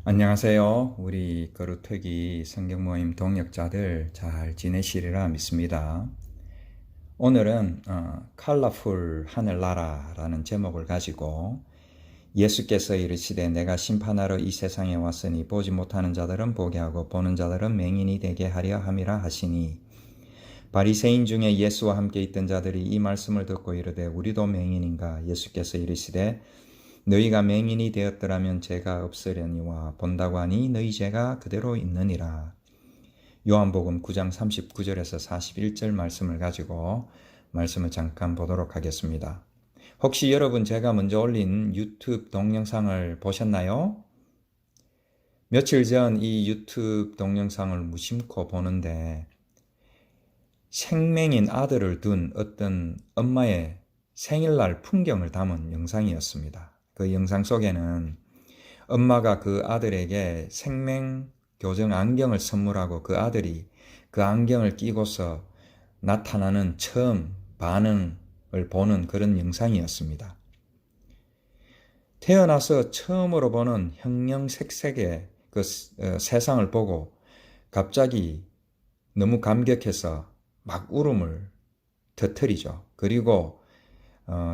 안녕하세요. 우리 거루터기 성경모임 동역자들 잘 지내시리라 믿습니다. 오늘은 컬러풀 하늘나라라는 제목을 가지고 예수께서 이르시되 내가 심판하러 이 세상에 왔으니 보지 못하는 자들은 보게 하고 보는 자들은 맹인이 되게 하려 함이라 하시니, 바리새인 중에 예수와 함께 있던 자들이 이 말씀을 듣고 이르되 우리도 맹인인가? 예수께서 이르시되 너희가 맹인이 되었더라면 죄가 없으려니와 본다고 하니 너희 죄가 그대로 있느니라. 요한복음 9장 39절에서 41절 말씀을 가지고 말씀을 잠깐 보도록 하겠습니다. 혹시 여러분 제가 먼저 올린 유튜브 동영상을 보셨나요? 며칠 전 이 유튜브 동영상을 무심코 보는데 생맹인 아들을 둔 어떤 엄마의 생일날 풍경을 담은 영상이었습니다. 그 영상 속에는 엄마가 그 아들에게 생맹 교정 안경을 선물하고 그 아들이 그 안경을 끼고서 나타나는 처음 반응을 보는 그런 영상이었습니다. 태어나서 처음으로 보는 형형색색의 그 세상을 보고 갑자기 너무 감격해서 막 울음을 터뜨리죠. 그리고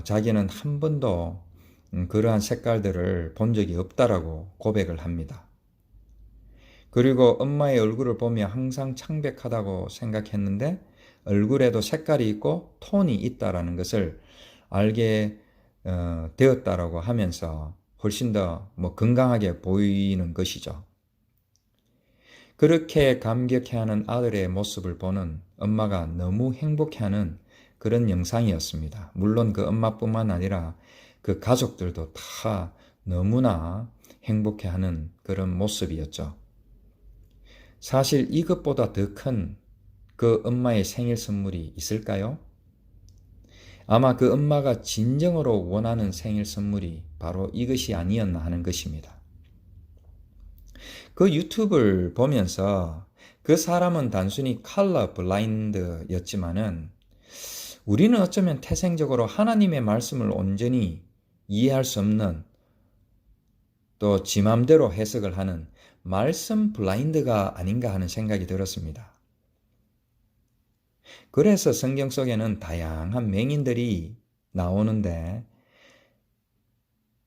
자기는 한 번도 그러한 색깔들을 본 적이 없다라고 고백을 합니다. 그리고 엄마의 얼굴을 보며 항상 창백하다고 생각했는데 얼굴에도 색깔이 있고 톤이 있다라는 것을 알게 되었다라고 하면서 훨씬 더 건강하게 보이는 것이죠. 그렇게 감격해하는 아들의 모습을 보는 엄마가 너무 행복해하는 그런 영상이었습니다. 물론 그 엄마뿐만 아니라 그 가족들도 다 너무나 행복해하는 그런 모습이었죠. 사실 이것보다 더 큰 그 엄마의 생일 선물이 있을까요? 아마 그 엄마가 진정으로 원하는 생일 선물이 바로 이것이 아니었나 하는 것입니다. 그 유튜브를 보면서 그 사람은 단순히 컬러 블라인드였지만은 우리는 어쩌면 태생적으로 하나님의 말씀을 온전히 이해할 수 없는, 또 지 맘대로 해석을 하는 말씀 블라인드가 아닌가 하는 생각이 들었습니다. 그래서 성경 속에는 다양한 맹인들이 나오는데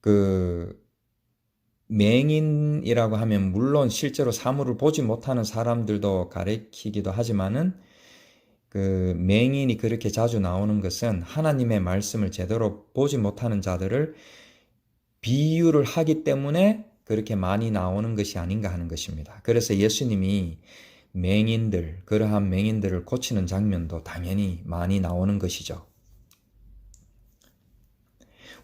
그 맹인이라고 하면 물론 실제로 사물을 보지 못하는 사람들도 가리키기도 하지만은 그 맹인이 그렇게 자주 나오는 것은 하나님의 말씀을 제대로 보지 못하는 자들을 비유를 하기 때문에 그렇게 많이 나오는 것이 아닌가 하는 것입니다. 그래서 예수님이 그러한 맹인들을 고치는 장면도 당연히 많이 나오는 것이죠.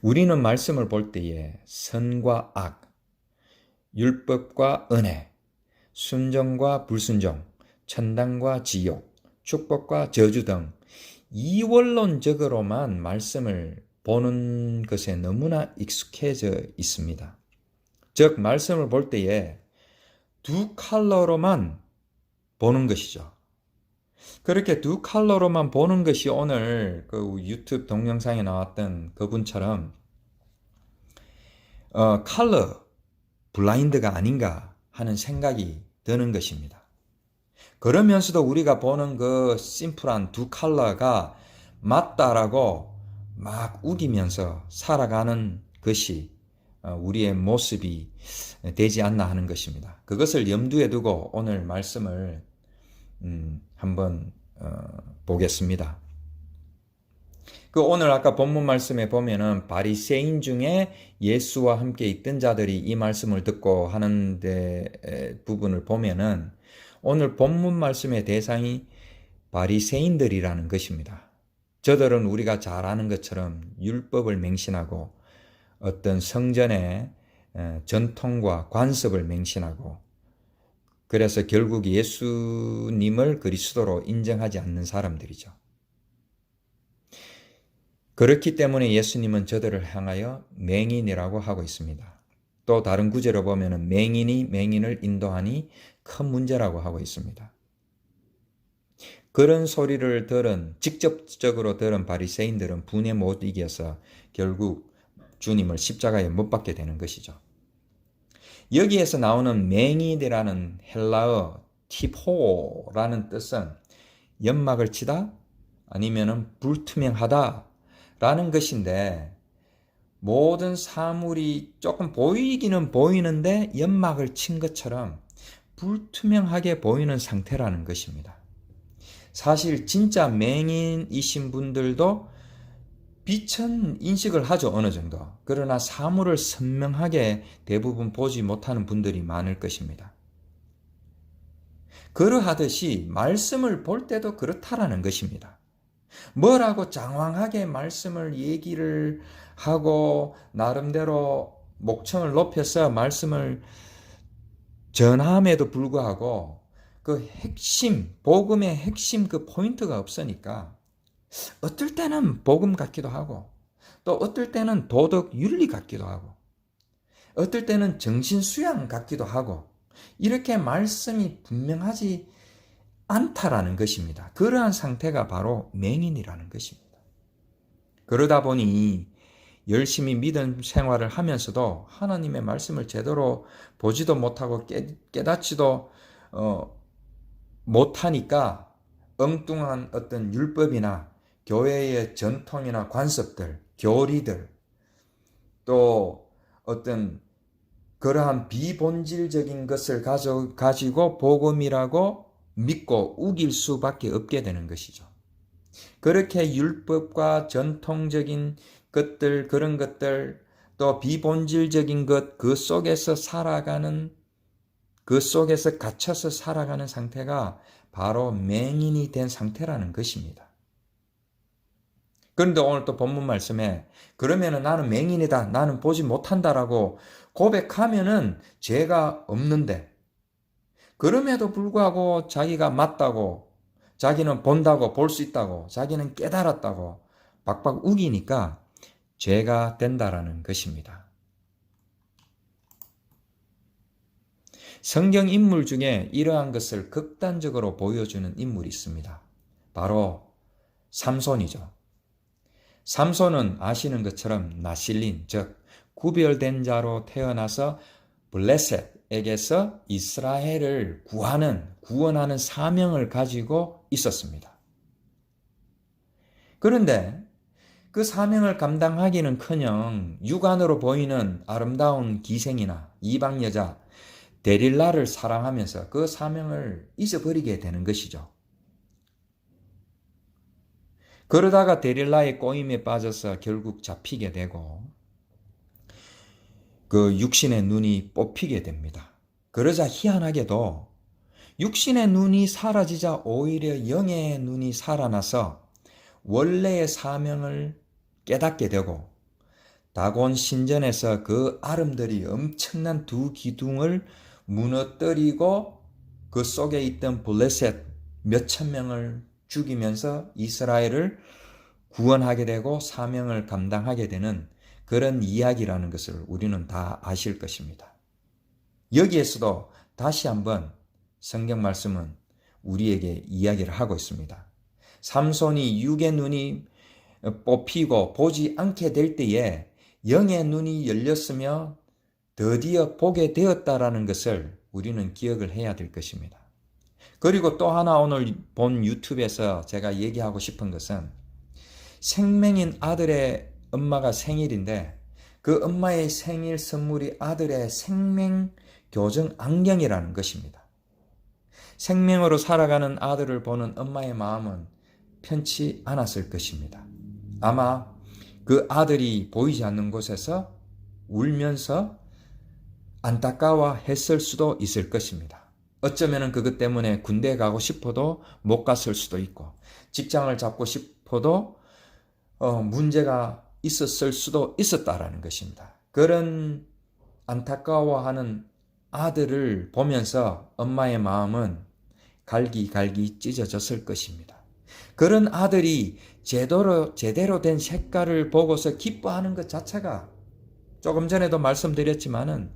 우리는 말씀을 볼 때에 선과 악, 율법과 은혜, 순종과 불순종, 천당과 지옥, 축복과 저주 등 이원론적으로만 말씀을 보는 것에 너무나 익숙해져 있습니다. 즉 말씀을 볼 때에 두 컬러로만 보는 것이죠. 그렇게 두 컬러로만 보는 것이 오늘 그 유튜브 동영상에 나왔던 그분처럼 컬러 블라인드가 아닌가 하는 생각이 드는 것입니다. 그러면서도 우리가 보는 그 심플한 두 컬러가 맞다라고 막 우기면서 살아가는 것이 우리의 모습이 되지 않나 하는 것입니다. 그것을 염두에 두고 오늘 말씀을 한번 보겠습니다. 그 오늘 아까 본문 말씀에 보면은 바리새인 중에 예수와 함께 있던 자들이 이 말씀을 듣고 하는데 부분을 보면은 오늘 본문 말씀의 대상이 바리새인들이라는 것입니다. 저들은 우리가 잘 아는 것처럼 율법을 맹신하고 어떤 성전의 전통과 관습을 맹신하고, 그래서 결국 예수님을 그리스도로 인정하지 않는 사람들이죠. 그렇기 때문에 예수님은 저들을 향하여 맹인이라고 하고 있습니다. 또 다른 구절을 보면 맹인이 맹인을 인도하니 큰 문제라고 하고 있습니다. 그런 소리를 직접적으로 들은 바리새인들은 분에 못 이겨서 결국 주님을 십자가에 못 박게 되는 것이죠. 여기에서 나오는 맹인이라는 헬라어 티포라는 뜻은 연막을 치다 아니면은 불투명하다 라는 것인데, 모든 사물이 조금 보이기는 보이는데 연막을 친 것처럼 불투명하게 보이는 상태라는 것입니다. 사실 진짜 맹인이신 분들도 빛은 인식을 하죠, 어느 정도. 그러나 사물을 선명하게 대부분 보지 못하는 분들이 많을 것입니다. 그러하듯이 말씀을 볼 때도 그렇다라는 것입니다. 뭐라고 장황하게 말씀을 얘기를 하고 나름대로 목청을 높여서 말씀을 전함에도 불구하고 그 핵심, 복음의 핵심 그 포인트가 없으니까 어떨 때는 복음 같기도 하고, 또 어떨 때는 도덕 윤리 같기도 하고, 어떨 때는 정신 수양 같기도 하고, 이렇게 말씀이 분명하지 않다라는 것입니다. 그러한 상태가 바로 맹인이라는 것입니다. 그러다 보니 열심히 믿음 생활을 하면서도 하나님의 말씀을 제대로 보지도 못하고 깨닫지도 못하니까 엉뚱한 어떤 율법이나 교회의 전통이나 관습들, 교리들, 또 어떤 그러한 비본질적인 것을 가지고 복음이라고 믿고 우길 수밖에 없게 되는 것이죠. 그렇게 율법과 전통적인 것들, 그런 것들, 또 비본질적인 것, 그 속에서 갇혀서 살아가는 상태가 바로 맹인이 된 상태라는 것입니다. 그런데 오늘 또 본문 말씀에 그러면은 나는 맹인이다, 나는 보지 못한다라고 고백하면은 죄가 없는데, 그럼에도 불구하고 자기가 맞다고, 자기는 본다고, 볼 수 있다고, 자기는 깨달았다고 박박 우기니까 죄가 된다라는 것입니다. 성경 인물 중에 이러한 것을 극단적으로 보여주는 인물이 있습니다. 바로 삼손이죠. 삼손은 아시는 것처럼 나실린, 즉 구별된 자로 태어나서 블레셋에게서 이스라엘을 구원하는 사명을 가지고 있었습니다. 그런데 그 사명을 감당하기는커녕 육안으로 보이는 아름다운 기생이나 이방 여자 데릴라를 사랑하면서 그 사명을 잊어버리게 되는 것이죠. 그러다가 데릴라의 꼬임에 빠져서 결국 잡히게 되고 그 육신의 눈이 뽑히게 됩니다. 그러자 희한하게도 육신의 눈이 사라지자 오히려 영의 눈이 살아나서 원래의 사명을 깨닫게 되고, 다곤 신전에서 그 아름들이 엄청난 두 기둥을 무너뜨리고 그 속에 있던 블레셋 몇천 명을 죽이면서 이스라엘을 구원하게 되고 사명을 감당하게 되는 그런 이야기라는 것을 우리는 다 아실 것입니다. 여기에서도 다시 한번 성경 말씀은 우리에게 이야기를 하고 있습니다. 삼손이 육의 눈이 뽑히고 보지 않게 될 때에 영의 눈이 열렸으며 드디어 보게 되었다라는 것을 우리는 기억을 해야 될 것입니다. 그리고 또 하나 오늘 본 유튜브에서 제가 얘기하고 싶은 것은 생명인 아들의 엄마가 생일인데 그 엄마의 생일 선물이 아들의 생명 교정 안경이라는 것입니다. 생명으로 살아가는 아들을 보는 엄마의 마음은 편치 않았을 것입니다. 아마 그 아들이 보이지 않는 곳에서 울면서 안타까워했을 수도 있을 것입니다. 어쩌면 그것 때문에 군대에 가고 싶어도 못 갔을 수도 있고, 직장을 잡고 싶어도 문제가 있었을 수도 있었다라는 것입니다. 그런 안타까워하는 아들을 보면서 엄마의 마음은 갈기갈기 찢어졌을 것입니다. 그런 아들이 제대로 된 색깔을 보고서 기뻐하는 것 자체가 조금 전에도 말씀드렸지만은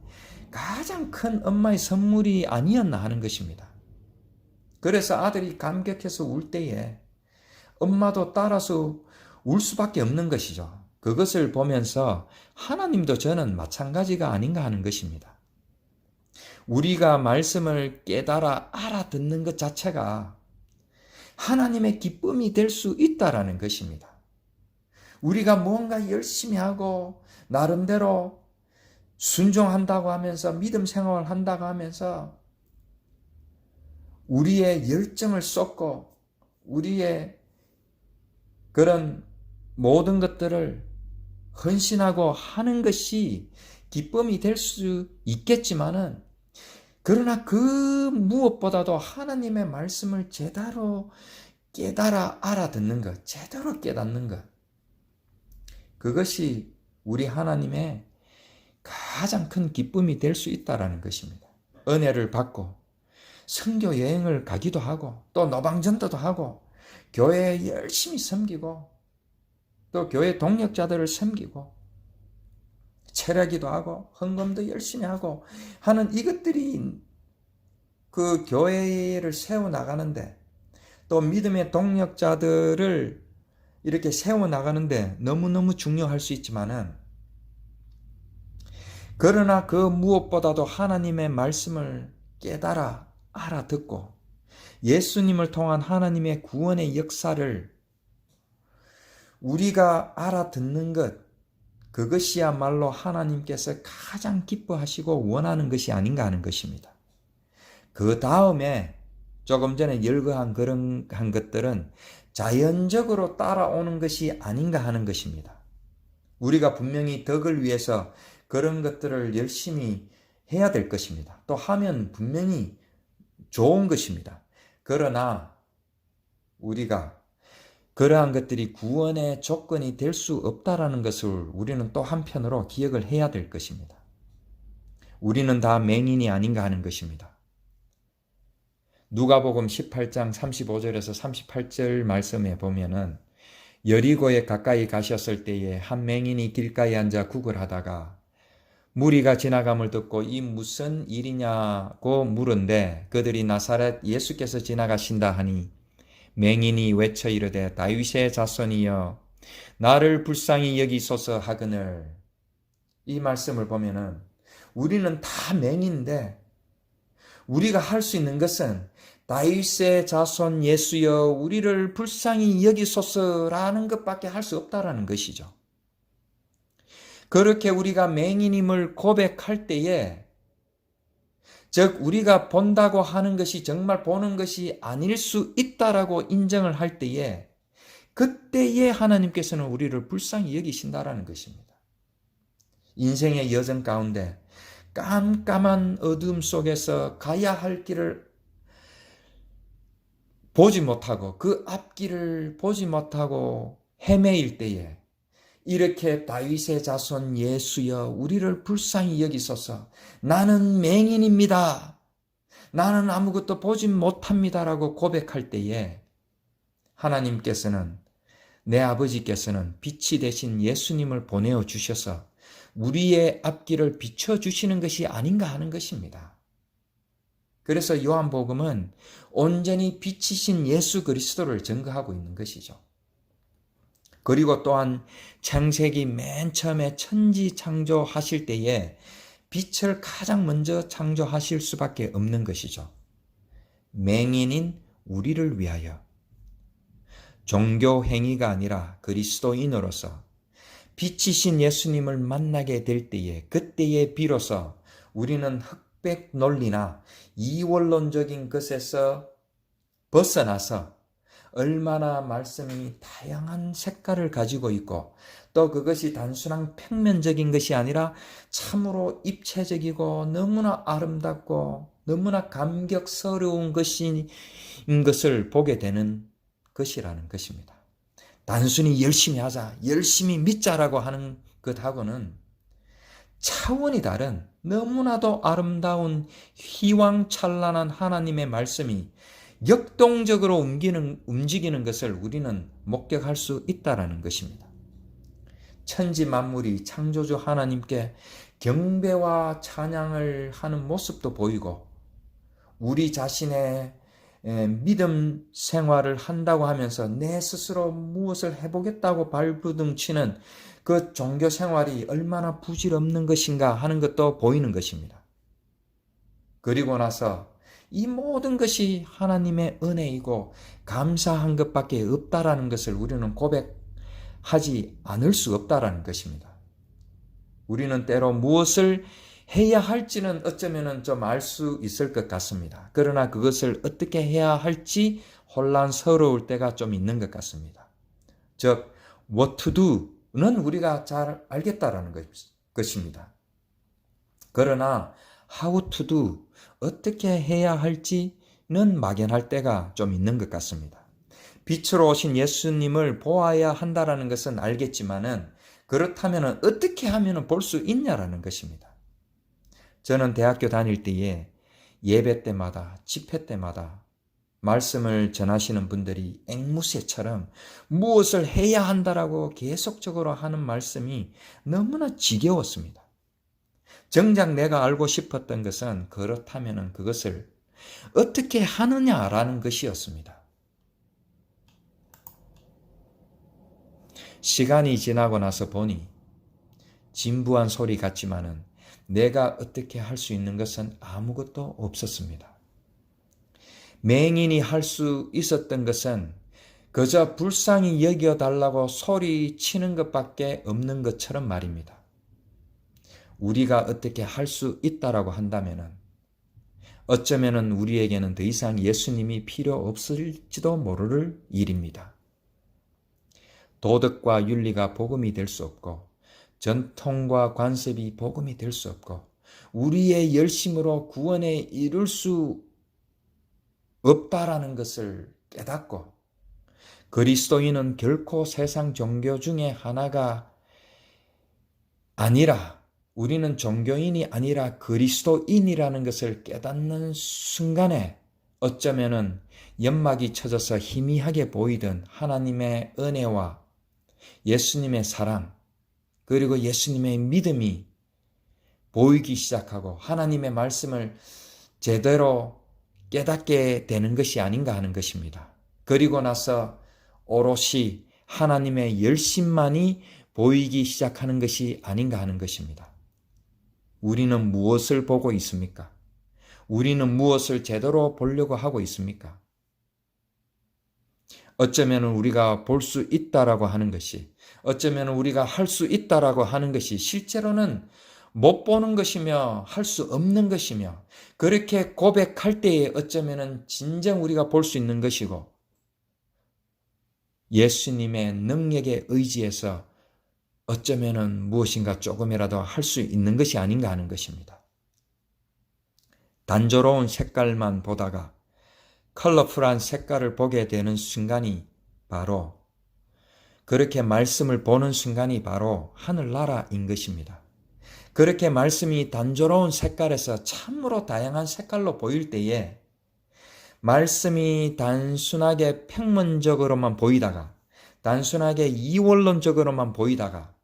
가장 큰 엄마의 선물이 아니었나 하는 것입니다. 그래서 아들이 감격해서 울 때에 엄마도 따라서 울 수밖에 없는 것이죠. 그것을 보면서 하나님도 저는 마찬가지가 아닌가 하는 것입니다. 우리가 말씀을 깨달아 알아듣는 것 자체가 하나님의 기쁨이 될 수 있다라는 것입니다. 우리가 뭔가 열심히 하고 나름대로 순종한다고 하면서 믿음 생활을 한다고 하면서 우리의 열정을 쏟고 우리의 그런 모든 것들을 헌신하고 하는 것이 기쁨이 될 수 있겠지만은, 그러나 그 무엇보다도 하나님의 말씀을 제대로 깨달아 알아듣는 것, 제대로 깨닫는 것, 그것이 우리 하나님의 가장 큰 기쁨이 될 수 있다라는 것입니다. 은혜를 받고 선교 여행을 가기도 하고 또 노방전도도 하고 교회에 열심히 섬기고 또 교회 동역자들을 섬기고 체례기도 하고 헌금도 열심히 하고 하는 이것들이 그 교회를 세워나가는데, 또 믿음의 동역자들을 이렇게 세워나가는데 너무너무 중요할 수 있지만은, 그러나 그 무엇보다도 하나님의 말씀을 깨달아 알아듣고 예수님을 통한 하나님의 구원의 역사를 우리가 알아듣는 것, 그것이야말로 하나님께서 가장 기뻐하시고 원하는 것이 아닌가 하는 것입니다. 그 다음에 조금 전에 열거한 그런 것들은 자연적으로 따라오는 것이 아닌가 하는 것입니다. 우리가 분명히 덕을 위해서 그런 것들을 열심히 해야 될 것입니다. 또 하면 분명히 좋은 것입니다. 그러나 우리가 그러한 것들이 구원의 조건이 될 수 없다라는 것을 우리는 또 한편으로 기억을 해야 될 것입니다. 우리는 다 맹인이 아닌가 하는 것입니다. 누가복음 18장 35절에서 38절 말씀에 보면은, 여리고에 가까이 가셨을 때에 한 맹인이 길가에 앉아 구걸하다가 무리가 지나감을 듣고 이 무슨 일이냐고 물은데, 그들이 나사렛 예수께서 지나가신다 하니 맹인이 외쳐 이르되 다윗의 자손이여 나를 불쌍히 여기소서 하거늘. 이 말씀을 보면은 우리는 다 맹인인데 우리가 할 수 있는 것은 다윗의 자손 예수여 우리를 불쌍히 여기소서라는 것밖에 할 수 없다라는 것이죠. 그렇게 우리가 맹인임을 고백할 때에, 즉 우리가 본다고 하는 것이 정말 보는 것이 아닐 수 있다라고 인정을 할 때에, 그때에 하나님께서는 우리를 불쌍히 여기신다라는 것입니다. 인생의 여정 가운데 깜깜한 어둠 속에서 가야 할 길을 보지 못하고 그 앞길을 보지 못하고 헤매일 때에 이렇게 다윗의 자손 예수여 우리를 불쌍히 여기소서, 나는 맹인입니다, 나는 아무것도 보지 못합니다라고 고백할 때에 하나님께서는, 내 아버지께서는 빛이 되신 예수님을 보내어 주셔서 우리의 앞길을 비춰주시는 것이 아닌가 하는 것입니다. 그래서 요한복음은 온전히 빛이신 예수 그리스도를 증거하고 있는 것이죠. 그리고 또한 창세기 맨 처음에 천지 창조하실 때에 빛을 가장 먼저 창조하실 수밖에 없는 것이죠. 맹인인 우리를 위하여 종교 행위가 아니라 그리스도인으로서 빛이신 예수님을 만나게 될 때에, 그때에 비로소 우리는 흑백 논리나 이원론적인 것에서 벗어나서 얼마나 말씀이 다양한 색깔을 가지고 있고 또 그것이 단순한 평면적인 것이 아니라 참으로 입체적이고 너무나 아름답고 너무나 감격스러운 것인 것을 보게 되는 것이라는 것입니다. 단순히 열심히 하자, 열심히 믿자라고 하는 것하고는 차원이 다른 너무나도 아름다운 희왕찬란한 하나님의 말씀이 역동적으로 움직이는 것을 우리는 목격할 수 있다라는 것입니다. 천지 만물이 창조주 하나님께 경배와 찬양을 하는 모습도 보이고, 우리 자신의 믿음 생활을 한다고 하면서 내 스스로 무엇을 해보겠다고 발부둥치는 그 종교 생활이 얼마나 부질없는 것인가 하는 것도 보이는 것입니다. 그리고 나서 이 모든 것이 하나님의 은혜이고 감사한 것밖에 없다라는 것을 우리는 고백하지 않을 수 없다라는 것입니다. 우리는 때로 무엇을 해야 할지는 어쩌면 좀 알 수 있을 것 같습니다. 그러나 그것을 어떻게 해야 할지 혼란스러울 때가 좀 있는 것 같습니다. 즉, what to do는 우리가 잘 알겠다라는 것입니다. 그러나 how to do, 어떻게 해야 할지는 막연할 때가 좀 있는 것 같습니다. 빛으로 오신 예수님을 보아야 한다라는 것은 알겠지만은 그렇다면 어떻게 하면 볼 수 있냐라는 것입니다. 저는 대학교 다닐 때에 예배 때마다, 집회 때마다 말씀을 전하시는 분들이 앵무새처럼 무엇을 해야 한다라고 계속적으로 하는 말씀이 너무나 지겨웠습니다. 정작 내가 알고 싶었던 것은 그렇다면 그것을 어떻게 하느냐라는 것이었습니다. 시간이 지나고 나서 보니 진부한 소리 같지만은 내가 어떻게 할 수 있는 것은 아무것도 없었습니다. 맹인이 할 수 있었던 것은 그저 불쌍히 여겨달라고 소리치는 것밖에 없는 것처럼 말입니다. 우리가 어떻게 할 수 있다라고 한다면은 어쩌면은 우리에게는 더 이상 예수님이 필요 없을지도 모를 일입니다. 도덕과 윤리가 복음이 될 수 없고 전통과 관습이 복음이 될 수 없고 우리의 열심으로 구원에 이룰 수 없다라는 것을 깨닫고 그리스도인은 결코 세상 종교 중에 하나가 아니라 우리는 종교인이 아니라 그리스도인이라는 것을 깨닫는 순간에 어쩌면은 연막이 쳐져서 희미하게 보이던 하나님의 은혜와 예수님의 사랑 그리고 예수님의 믿음이 보이기 시작하고 하나님의 말씀을 제대로 깨닫게 되는 것이 아닌가 하는 것입니다. 그리고 나서 오롯이 하나님의 열심만이 보이기 시작하는 것이 아닌가 하는 것입니다. 우리는 무엇을 보고 있습니까? 우리는 무엇을 제대로 보려고 하고 있습니까? 어쩌면 우리가 볼 수 있다라고 하는 것이, 어쩌면 우리가 할 수 있다라고 하는 것이 실제로는 못 보는 것이며 할 수 없는 것이며 그렇게 고백할 때에 어쩌면 진정 우리가 볼 수 있는 것이고 예수님의 능력에 의지해서 어쩌면 무엇인가 조금이라도 할 수 있는 것이 아닌가 하는 것입니다. 단조로운 색깔만 보다가 컬러풀한 색깔을 보게 되는 순간이 바로 그렇게 말씀을 보는 순간이 바로 하늘나라인 것입니다. 그렇게 말씀이 단조로운 색깔에서 참으로 다양한 색깔로 보일 때에 말씀이 단순하게 평문적으로만 보이다가 단순하게 이원론적으로만 보이다가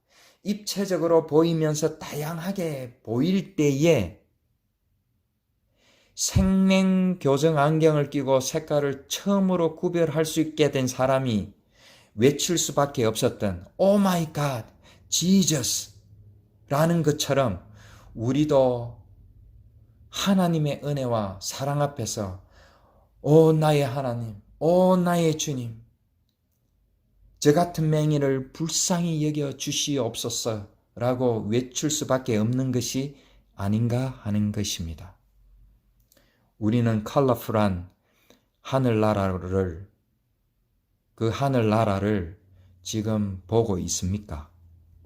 입체적으로 보이면서 다양하게 보일 때에 생명교정 안경을 끼고 색깔을 처음으로 구별할 수 있게 된 사람이 외칠 수밖에 없었던 오 마이 갓, 지저스 라는 것처럼 우리도 하나님의 은혜와 사랑 앞에서 오 나의 하나님, 오 나의 주님, 저 같은 맹인을 불쌍히 여겨 주시옵소서 라고 외칠 수밖에 없는 것이 아닌가 하는 것입니다. 우리는 컬러풀한 하늘나라를, 그 하늘나라를 지금 보고 있습니까?